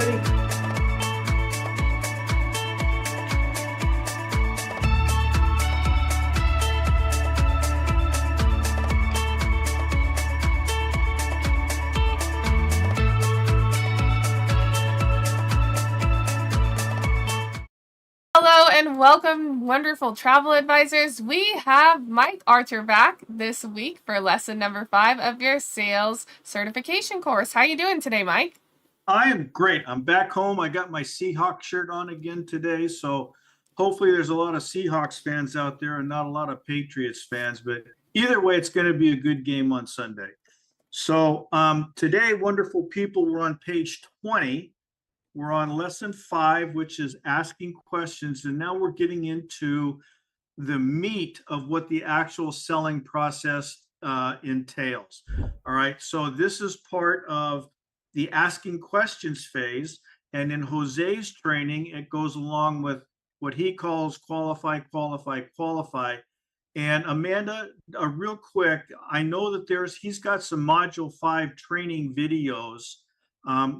everybody. Hello and welcome, wonderful travel advisors. We have Mike Archer back this week for lesson number 5 of your sales certification course. How you doing today, Mike? I am great. I'm back home. I got my Seahawks shirt on again today, so hopefully there's a lot of Seahawks fans out there and not a lot of Patriots fans, but either way, it's going to be a good game on Sunday. So today, wonderful people, we're on page 20. We're on lesson 5, which is asking questions, and now we're getting into the meat of what the actual selling process entails. All right, so this is part of the asking questions phase, and in Jose's training, it goes along with what he calls qualify, qualify, qualify. And Amanda, real quick, I know that he's got some module 5 training videos.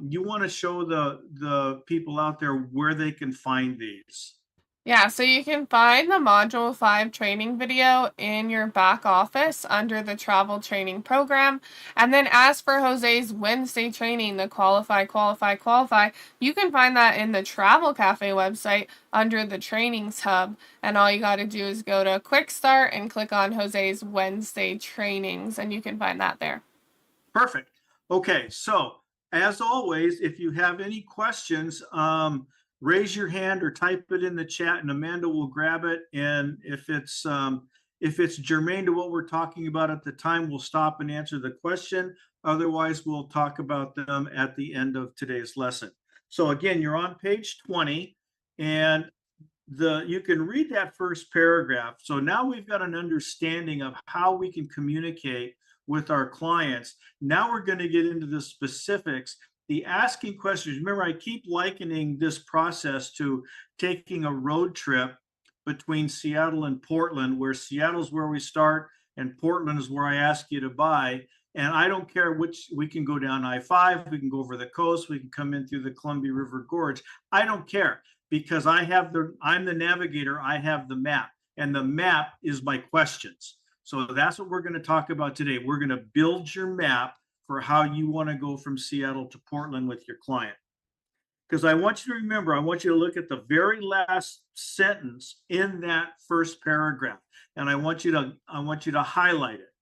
You want to show the people out there where they can find these? Yeah, so you can find the Module 5 training video in your back office under the travel training program. And then as for Jose's Wednesday training, the qualify, qualify, qualify, you can find that in the Travel Cafe website under the trainings hub. And all you got to do is go to Quick Start and click on Jose's Wednesday trainings, and you can find that there. Perfect. Okay, so as always, if you have any questions, raise your hand or type it in the chat, and Amanda will grab it. And if it's germane to what we're talking about at the time, we'll stop and answer the question. Otherwise, we'll talk about them at the end of today's lesson. So again, you're on page 20, and you can read that first paragraph. So now we've got an understanding of how we can communicate with our clients. Now we're going to get into the specifics. The asking questions, remember, I keep likening this process to taking a road trip between Seattle and Portland, where Seattle's where we start and Portland is where I ask you to buy. And I don't care which, we can go down I-5, we can go over the coast, we can come in through the Columbia River Gorge. I don't care, because I'm the navigator, I have the map, and the map is my questions. So that's what we're going to talk about today. We're going to build your map for how you want to go from Seattle to Portland with your client. Because I want you to remember, I want you to look at the very last sentence in that first paragraph, and I want you to highlight it.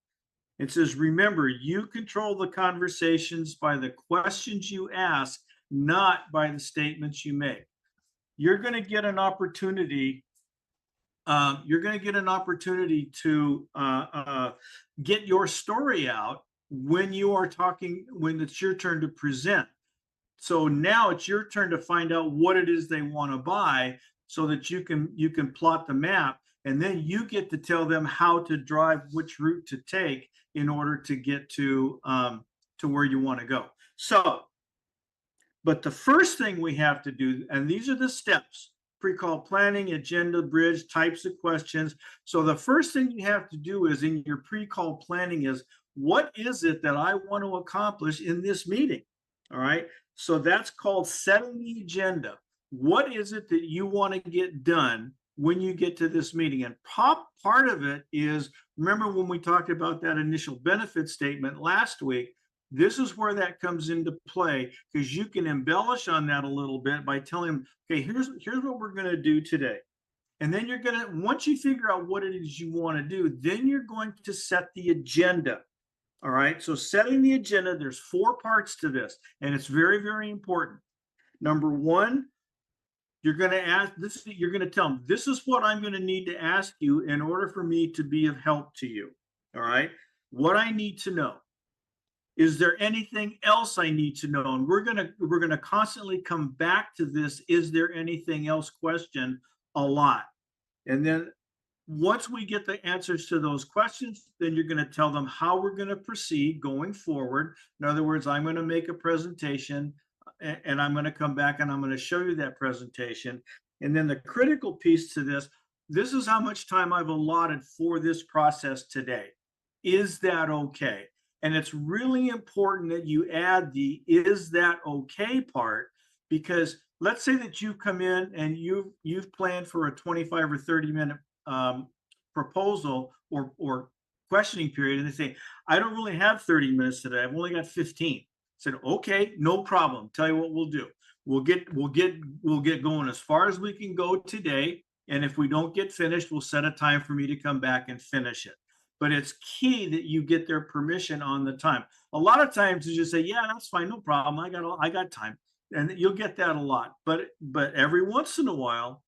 It says, remember, you control the conversations by the questions you ask, not by the statements you make. You're going to get an opportunity to get your story out when you are talking, when it's your turn to present. So now it's your turn to find out what it is they want to buy, so that you can plot the map, and then you get to tell them how to drive, which route to take in order to get to where you want to go. So, but the first thing we have to do, and these are the steps: pre-call planning, agenda, bridge, types of questions. So the first thing you have to do is, in your pre-call planning, is what is it that I want to accomplish in this meeting? All right. So that's called setting the agenda. What is it that you want to get done when you get to this meeting? And part of it is, remember when we talked about that initial benefit statement last week, this is where that comes into play, because you can embellish on that a little bit by telling them, okay, here's what we're going to do today. And then you're going to, once you figure out what it is you want to do, then you're going to set the agenda. All right. So setting the agenda, there's 4 parts to this, and it's very, very important. Number 1, you're going to ask this, you're going to tell them, this is what I'm going to need to ask you in order for me to be of help to you. All right. What I need to know. Is there anything else I need to know? And we're going to constantly come back to this, is there anything else question, a lot. And then once we get the answers to those questions, then you're going to tell them how we're going to proceed going forward. In other words, I'm going to make a presentation, and I'm going to come back and I'm going to show you that presentation. And then the critical piece to this is how much time I've allotted for this process today. Is that okay? And it's really important that you add the "is that okay" part, because let's say that you come in and you've planned for a 25 or 30-minute proposal or questioning period, and they say, I don't really have 30 minutes today. I've only got 15. I said, okay, no problem. Tell you what we'll do. We'll get going as far as we can go today. And if we don't get finished, we'll set a time for me to come back and finish it. But it's key that you get their permission on the time. A lot of times you just say, yeah, that's fine, no problem. I got time. And you'll get that a lot. But every once in a while,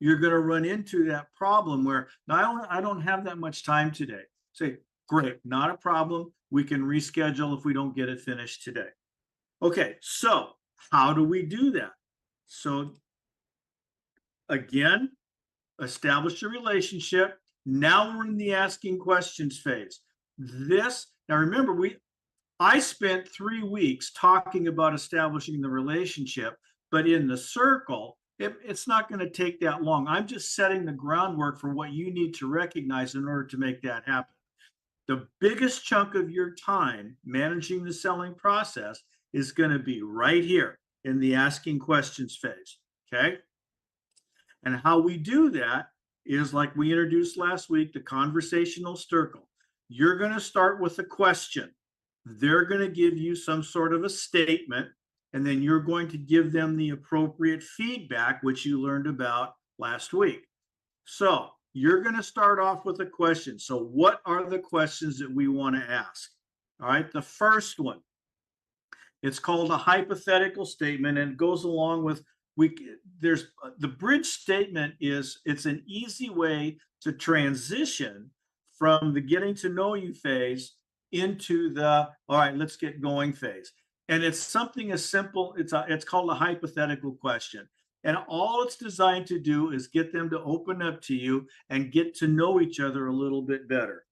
you're going to run into that problem where now I don't have that much time today. Say, great, not a problem. We can reschedule if we don't get it finished today. Okay, so how do we do that? So again, establish a relationship. Now we're in the asking questions phase. Now remember, I spent 3 weeks talking about establishing the relationship, but in the circle, it's not going to take that long. I'm just setting the groundwork for what you need to recognize in order to make that happen. The biggest chunk of your time managing the selling process is going to be right here in the asking questions phase. Okay. And how we do that is like we introduced last week, the conversational circle. You're going to start with a question. They're going to give you some sort of a statement, and then you're going to give them the appropriate feedback, which you learned about last week. So you're going to start off with a question. So what are the questions that we want to ask? All right, the first one, it's called a hypothetical statement, and it goes along with there's the bridge statement. It's an easy way to transition from the getting to know you phase into the all right, let's get going phase. And it's something as simple, it's called a hypothetical question. And all it's designed to do is get them to open up to you and get to know each other a little bit better.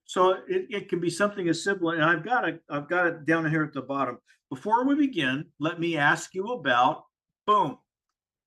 So it can be something as simple, and I've got it down here at the bottom. Before we begin, let me ask you about boom.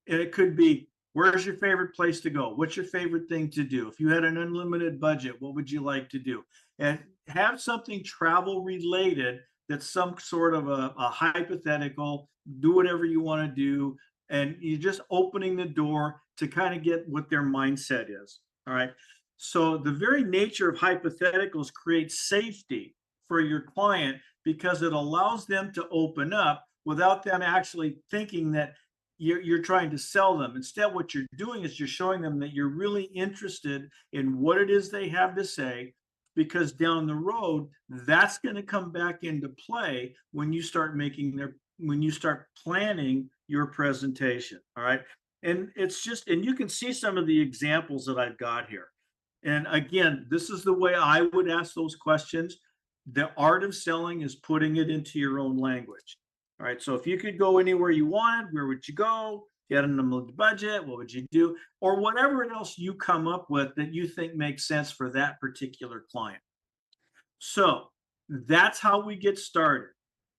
And it could be, where's your favorite place to go? What's your favorite thing to do? If you had an unlimited budget, what would you like to do? And have something travel related that's some sort of a hypothetical, do whatever you want to do. And you're just opening the door to kind of get what their mindset is. All right. So the very nature of hypotheticals creates safety for your client because it allows them to open up without them actually thinking that you're trying to sell them. Instead, what you're doing is you're showing them that you're really interested in what it is they have to say, because down the road, that's going to come back into play when you start planning your presentation. All right. And and you can see some of the examples that I've got here. And again, this is the way I would ask those questions. The art of selling is putting it into your own language. All right. So if you could go anywhere you wanted, where would you go? If you had an unlimited budget, what would you do? Or whatever else you come up with that you think makes sense for that particular client. So that's how we get started.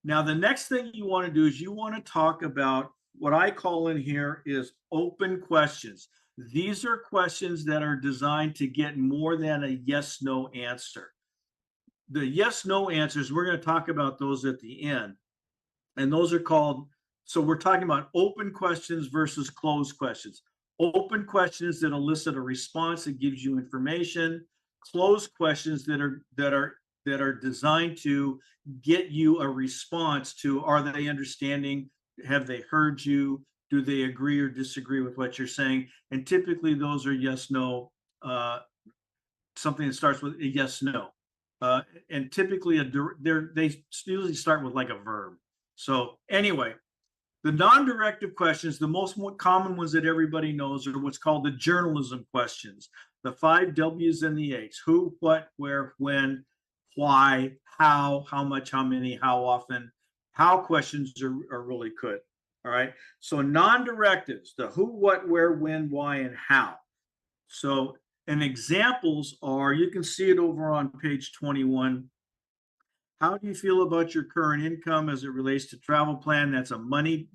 Now, the next thing you want to do is you want to talk about what I call in here is open questions. These are questions that are designed to get more than a yes/no answer. The yes/no answers, we're going to talk about those at the end. And those are called, so we're talking about open questions versus closed questions. Open questions that elicit a response that gives you information. Closed questions that are designed to get you a response to, are they understanding? Have they heard you? Do they agree or disagree with what you're saying? And typically those are yes/no, something that starts with a yes/no. And typically they usually start with like a verb. So anyway, the non-directive questions, the most common ones that everybody knows are what's called the journalism questions. The 5 W's and the H's: who, what, where, when, why, how much, how many, how often. How questions are really good. All right. So non-directives, the who, what, where, when, why, and how. So, and examples are, you can see it over on page 21. How do you feel about your current income as it relates to travel plan? That's a money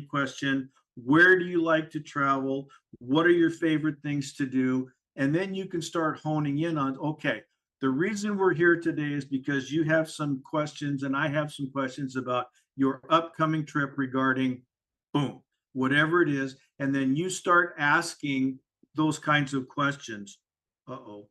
question. Where do you like to travel? What are your favorite things to do? And then you can start honing in on, okay, the reason we're here today is because you have some questions and I have some questions about your upcoming trip regarding boom, whatever it is. And then you start asking those kinds of questions. Uh-oh.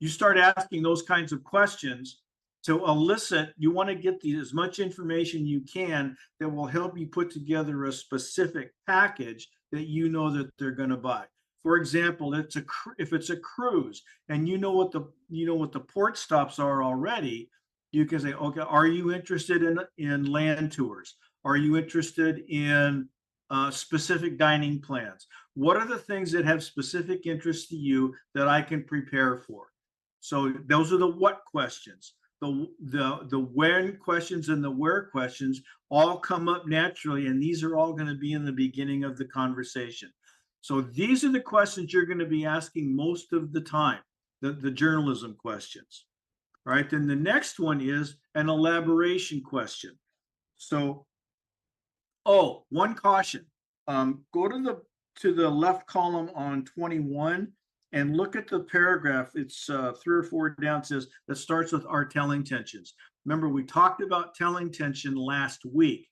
You start asking those kinds of questions to elicit, you want to get as much information you can that will help you put together a specific package that you know that they're going to buy. For example, if it's a cruise and you know what the port stops are already, you can say, okay, are you interested in land tours? Are you interested in specific dining plans? What are the things that have specific interest to you that I can prepare for? So those are the what questions. The when questions and the where questions all come up naturally, and these are all going to be in the beginning of the conversation. So these are the questions you're going to be asking most of the time, the journalism questions. All right, then the next one is an elaboration question. So, one caution. Go to the left column on 21 and look at the paragraph. It's 3 or 4 down. It says that starts with our telling tensions. Remember, we talked about telling tension last week.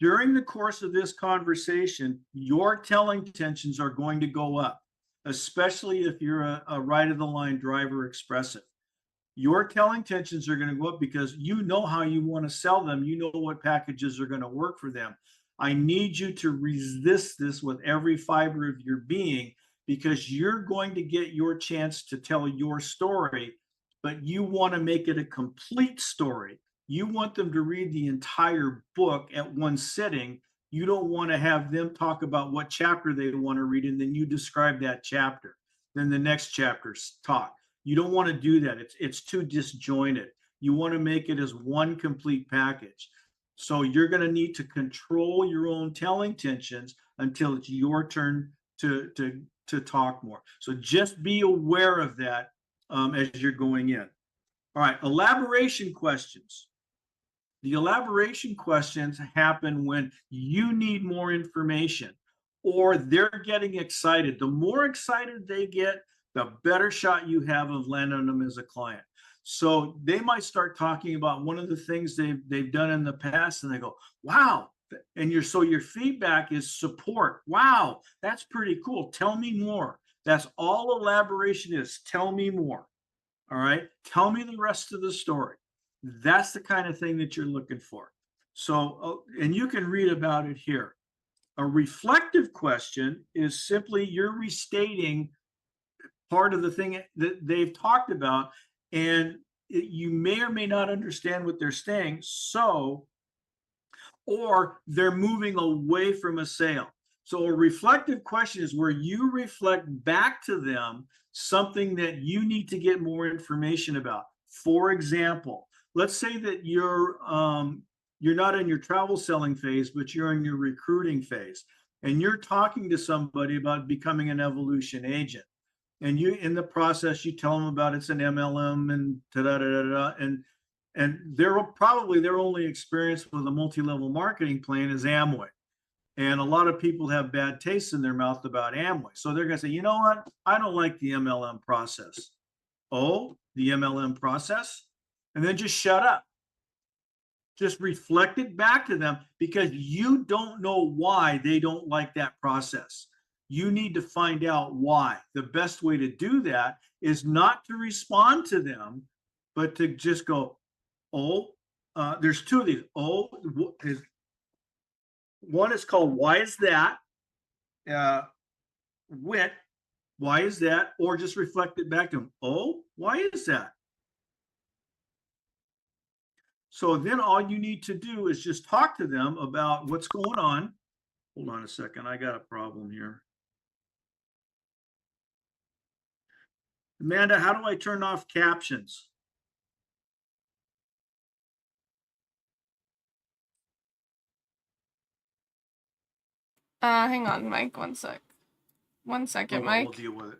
During the course of this conversation, your telling tensions are going to go up, especially if you're a right of the line driver expressive. Your telling tensions are going to go up because you know how you want to sell them. You know what packages are going to work for them. I need you to resist this with every fiber of your being, because you're going to get your chance to tell your story, but you want to make it a complete story. You want them to read the entire book at one sitting. You don't want to have them talk about what chapter they want to read, and then you describe that chapter. Then the next chapter talk. You don't want to do that. It's too disjointed. You want to make it as one complete package. So you're going to need to control your own telling tensions until it's your turn to talk more. So just be aware of that as you're going in. All right, elaboration questions. The elaboration questions happen when you need more information or they're getting excited. The more excited they get, the better shot you have of landing them as a client. So they might start talking about one of the things they've done in the past, and they go, wow. And your feedback is support. Wow, that's pretty cool. Tell me more. That's all elaboration is. Tell me more. All right. Tell me the rest of the story. That's the kind of thing that you're looking for. So, and you can read about it here. A reflective question is simply you're restating part of the thing that they've talked about, and you may or may not understand what they're saying. Or they're moving away from a sale. So a reflective question is where you reflect back to them something that you need to get more information about. For example, let's say that you're not in your travel selling phase, but you're in your recruiting phase, and you're talking to somebody about becoming an evolution agent. And you, in the process, you tell them about it's an MLM and and they're probably their only experience with a multi-level marketing plan is Amway. And a lot of people have bad taste in their mouth about Amway. So they're going to say, you know what? I don't like the MLM process. Oh, the MLM process? And then just shut up. Just reflect it back to them, because you don't know why they don't like that process. You need to find out why. The best way to do that is not to respond to them, but to just go, there's two of these. One is called why is that? Wit, why is that? Or just reflect it back to them. Oh, why is that? So then all you need to do is just talk to them about what's going on. Hold on a second. I got a problem here. Amanda, how do I turn off captions? Hang on, Mike. 1 sec. 1 second, Mike. We'll deal with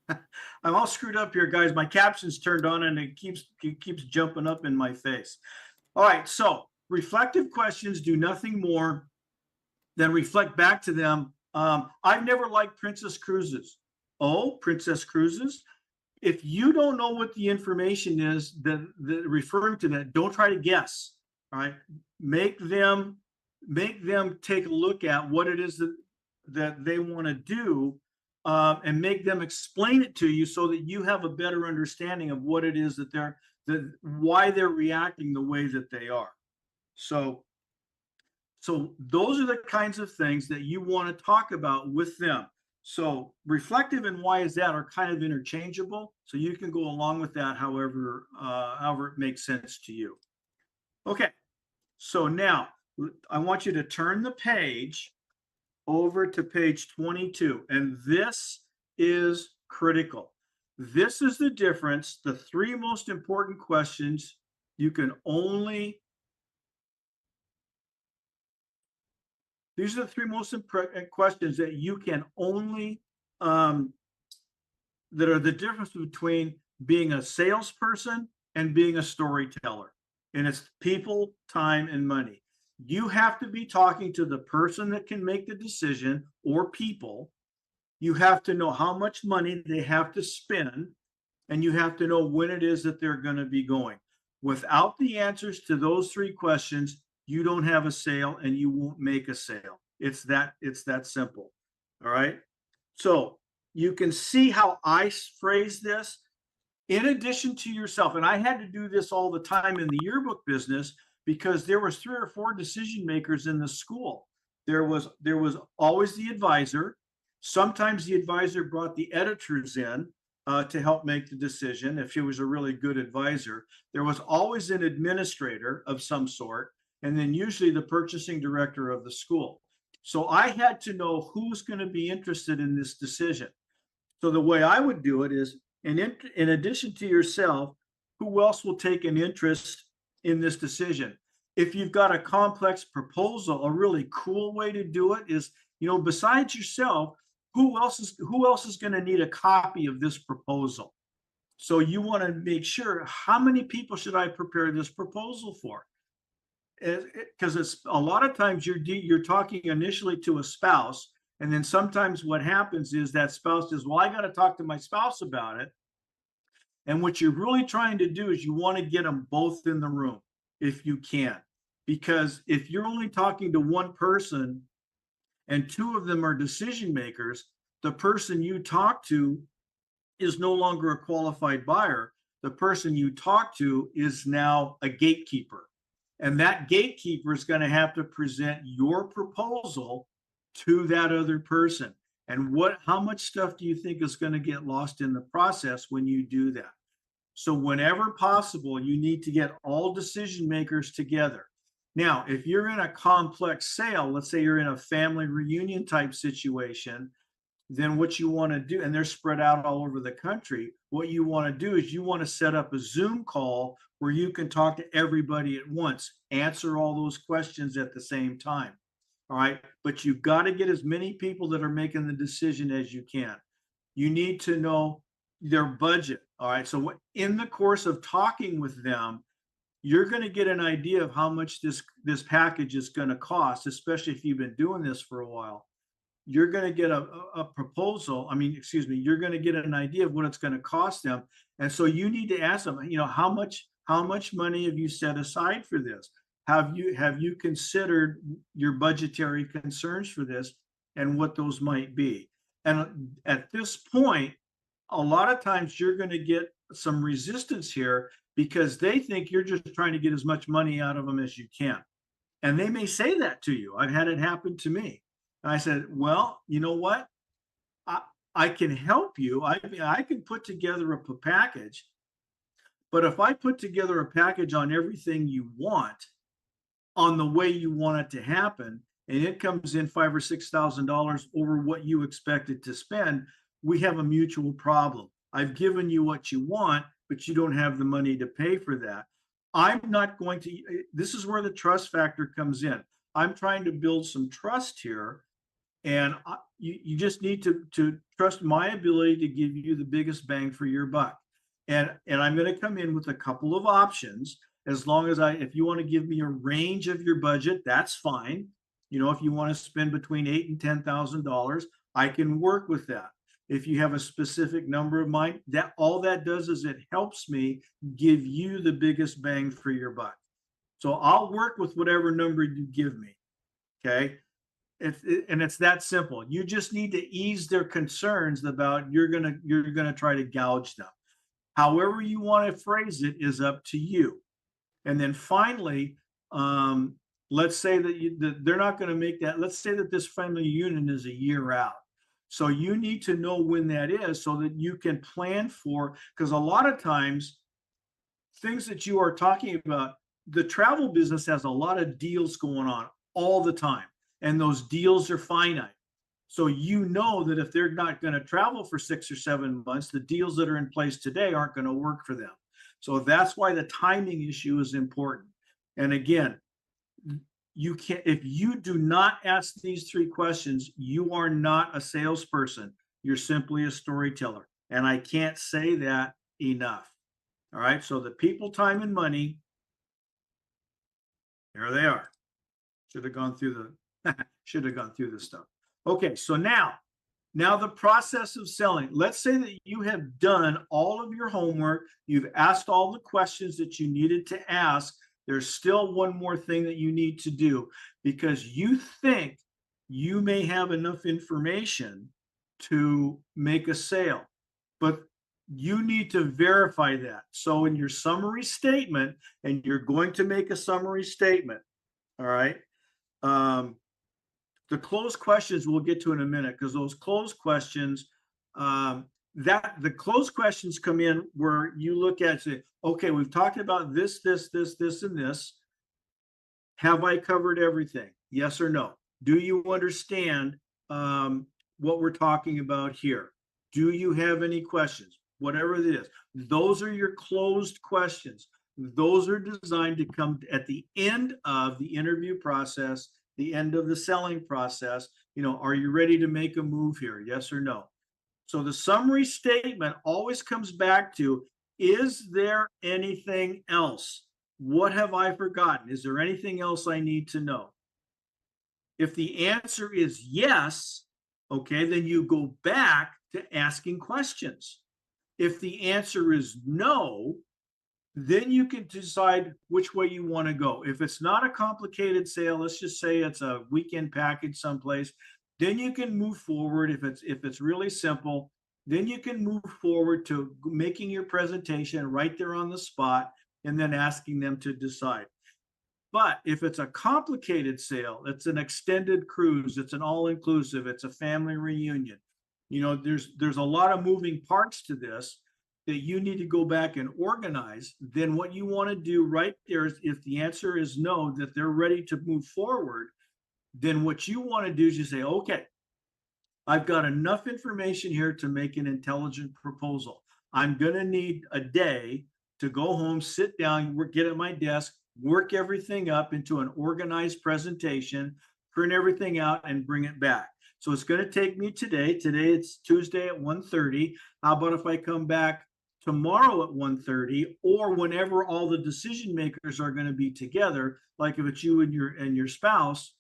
it. I'm all screwed up here, guys. My captions turned on and it keeps jumping up in my face. All right, so reflective questions do nothing more than reflect back to them. I've never liked Princess Cruises. Oh, Princess Cruises. If you don't know what the information is that referring to that, don't try to guess. All right. Make them take a look at what it is that they want to do, and make them explain it to you so that you have a better understanding of what it is that why they're reacting the way that they are. So those are the kinds of things that you want to talk about with them. So reflective and why is that are kind of interchangeable. So you can go along with that however it makes sense to you. Okay, so now I want you to turn the page over to page 22, and this is critical. This is the difference. The three most important questions you can only These are the three most important questions that you can only, that are the difference between being a salesperson and being a storyteller. And it's people, time, and money. You have to be talking to the person that can make the decision, or people. You have to know how much money they have to spend, and you have to know when it is that they're going to be going. Without the answers to those three questions, you don't have a sale and you won't make a sale. It's that simple. All right. So you can see how I phrase this. In addition to yourself, and I had to do this all the time in the yearbook business because there was 3 or 4 decision makers in the school. There was always the advisor. Sometimes the advisor brought the editors in to help make the decision if she was a really good advisor. There was always an administrator of some sort, and then usually the purchasing director of the school. So I had to know who's going to be interested in this decision. So the way I would do it is, in addition to yourself, who else will take an interest in this decision? If you've got a complex proposal, a really cool way to do it is, besides yourself, who else is going to need a copy of this proposal? So you want to make sure, how many people should I prepare this proposal for? Because it's a lot of times you're talking initially to a spouse, and then sometimes what happens is that spouse says, well, I got to talk to my spouse about it. And what you're really trying to do is you want to get them both in the room if you can. Because if you're only talking to one person and 2 of them are decision makers, the person you talk to is no longer a qualified buyer. The person you talk to is now a gatekeeper. And that gatekeeper is going to have to present your proposal to that other person. And how much stuff do you think is going to get lost in the process when you do that? So whenever possible, you need to get all decision makers together. Now, if you're in a complex sale, let's say you're in a family reunion type situation, then what you want to do, and they're spread out all over the country, what you want to do is you want to set up a Zoom call where you can talk to everybody at once, answer all those questions at the same time. All right. But you've got to get as many people that are making the decision as you can. You need to know their budget. All right. So in the course of talking with them, you're going to get an idea of how much this package is going to cost, especially if you've been doing this for a while. You're going to get a proposal. You're going to get an idea of what it's going to cost them. And so you need to ask them, how much money have you set aside for this? Have you considered your budgetary concerns for this and what those might be? And at this point, a lot of times you're going to get some resistance here because they think you're just trying to get as much money out of them as you can. And they may say that to you. I've had it happen to me. And I said, well, you know what? I can help you. I can put together a package. But if I put together a package on everything you want, on the way you want it to happen, and it comes in $5,000 or $6,000 over what you expected to spend, we have a mutual problem. I've given you what you want, but you don't have the money to pay for that. I'm not going to, this is where the trust factor comes in. I'm trying to build some trust here, and you just need to trust my ability to give you the biggest bang for your buck. And I'm going to come in with a couple of options. As long as if you want to give me a range of your budget, that's fine. If you want to spend between $8,000 and $10,000, I can work with that. If you have a specific number of mine, all that does is it helps me give you the biggest bang for your buck. So I'll work with whatever number you give me. Okay. And it's that simple. You just need to ease their concerns about you're gonna try to gouge them. However you want to phrase it is up to you. And then finally, let's say that they're not going to make that. Let's say that this family union is a year out. So you need to know when that is so that you can plan for, because a lot of times things that you are talking about, the travel business has a lot of deals going on all the time, and those deals are finite. So you know that if they're not going to travel for 6 or 7 months, the deals that are in place today aren't going to work for them. So that's why the timing issue is important. And again, you can't, if you do not ask these 3 questions, you are not a salesperson. You're simply a storyteller. And I can't say that enough. All right. So the people, time, and money, there they are. Should have gone through the stuff. Okay, so now the process of selling. Let's say that you have done all of your homework. You've asked all the questions that you needed to ask. There's still one more thing that you need to do because you think you may have enough information to make a sale, but you need to verify that. So in your summary statement, and you're going to make a summary statement, all right? The closed questions we'll get to in a minute because those closed questions, the closed questions come in where you look at say, okay, we've talked about this, and this. Have I covered everything? Yes or no? Do you understand what we're talking about here? Do you have any questions? Whatever it is, those are your closed questions. Those are designed to come at the end of the interview process, the end of the selling process. Are you ready to make a move here? Yes or no? So the summary statement always comes back to, is there anything else? What have I forgotten? Is there anything else I need to know? If the answer is yes, okay, then you go back to asking questions. If the answer is no, then you can decide which way you want to go. If it's not a complicated sale, let's just say it's a weekend package someplace, then you can move forward. If it's really simple, then you can move forward to making your presentation right there on the spot and then asking them to decide. But if it's a complicated sale, it's an extended cruise, it's an all-inclusive, it's a family reunion. There's a lot of moving parts to this that you need to go back and organize. Then what you want to do right there is, if the answer is no, that they're ready to move forward, then what you want to do is you say, okay, I've got enough information here to make an intelligent proposal. I'm going to need a day to go home, sit down, get at my desk, work everything up into an organized presentation, print everything out, and bring it back. So it's going to take me today. Today it's Tuesday at 1:30. How about if I come back tomorrow at 1:30, or whenever all the decision makers are going to be together, like if it's you and your spouse?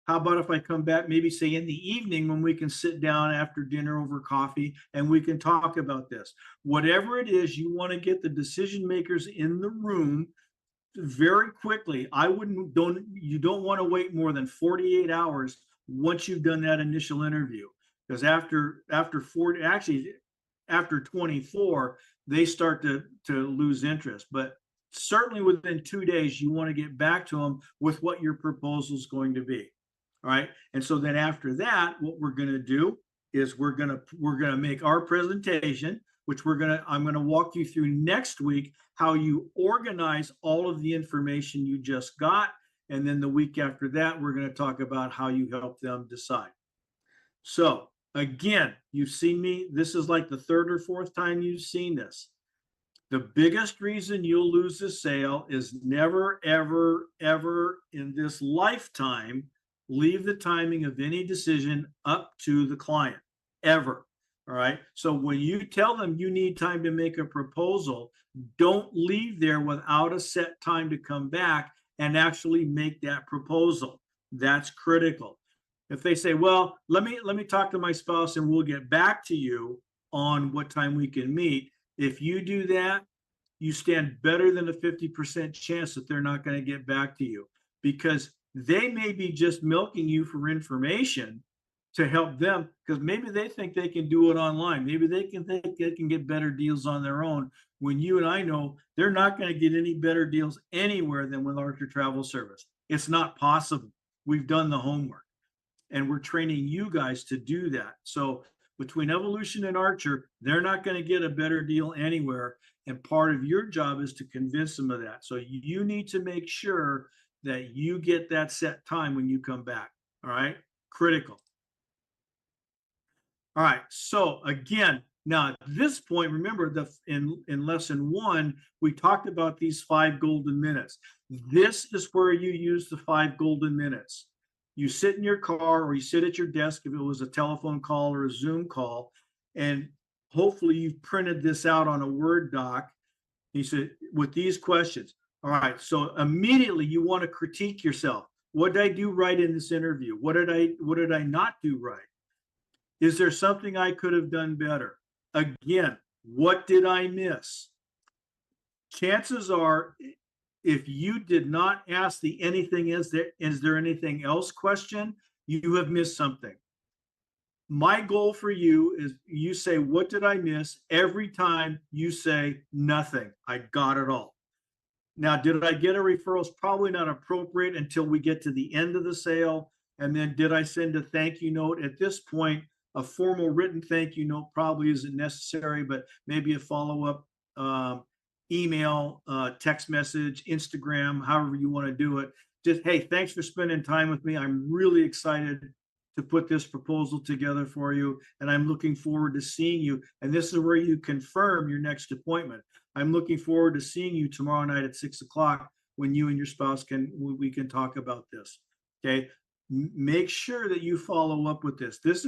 How about if I come back, maybe say in the evening, when we can sit down after dinner over coffee and we can talk about this? Whatever it is, you want to get the decision makers in the room very quickly. You don't want to wait more than 48 hours once you've done that initial interview, because after 40, actually after 24, they start to lose interest. But certainly within 2 days, you want to get back to them with what your proposal is going to be. All right. And so then after that, what we're going to do is we're going to make our presentation, which I'm going to walk you through next week, how you organize all of the information you just got. And then the week after that, we're going to talk about how you help them decide. So again, you've seen me. This is like the 3rd or 4th time you've seen this. The biggest reason you'll lose a sale is never, ever, ever in this lifetime leave the timing of any decision up to the client, ever. All right. So when you tell them you need time to make a proposal, don't leave there without a set time to come back and actually make that proposal. That's critical. If they say, well, let me talk to my spouse and we'll get back to you on what time we can meet. If you do that, you stand better than a 50% chance that they're not going to get back to you, because they may be just milking you for information to help them, because maybe they think they can do it online. Maybe they can think they can get better deals on their own, when you and I know they're not going to get any better deals anywhere than with Archer Travel Service. It's not possible. We've done the homework, and we're training you guys to do that. So between Evolution and Archer, they're not going to get a better deal anywhere. And part of your job is to convince them of that. So you need to make sure that you get that set time when you come back. All right. Critical. All right. So again, now at this point, remember in lesson 1, we talked about these 5 golden minutes. This is where you use the 5 golden minutes. You sit in your car, or you sit at your desk if it was a telephone call or a Zoom call, and hopefully you've printed this out on a Word doc. You said, with these questions. All right, so immediately you want to critique yourself. What did I do right in this interview? What did I not do right? Is there something I could have done better? Again, what did I miss? Chances are, if you did not ask the anything is there anything else question, you have missed something. My goal for you is you say, what did I miss? Every time you say nothing, I got it all. Now, did I get a referral? It's probably not appropriate until we get to the end of the sale. And then did I send a thank you note? At this point, a formal written thank you note probably isn't necessary, but maybe a follow-up email, text message, Instagram, however you want to do it. Just, hey, thanks for spending time with me. I'm really excited to put this proposal together for you, and I'm looking forward to seeing you. And this is where you confirm your next appointment. I'm looking forward to seeing you tomorrow night at 6 o'clock when you and your spouse we can talk about this. Okay. Make sure that you follow up with this. This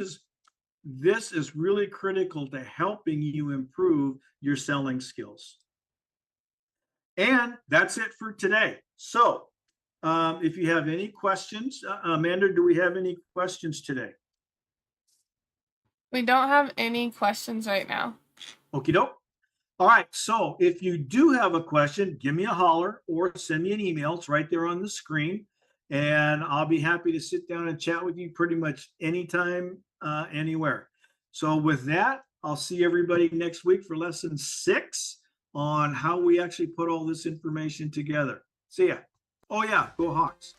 is really critical to helping you improve your selling skills. And that's it for today. So if you have any questions, Amanda, do we have any questions today? We don't have any questions right now. Okie doke. All right. So if you do have a question, give me a holler or send me an email. It's right there on the screen. And I'll be happy to sit down and chat with you pretty much anytime, anywhere. So with that, I'll see everybody next week for lesson 6 on how we actually put all this information together. See ya. Oh yeah, go Hawks.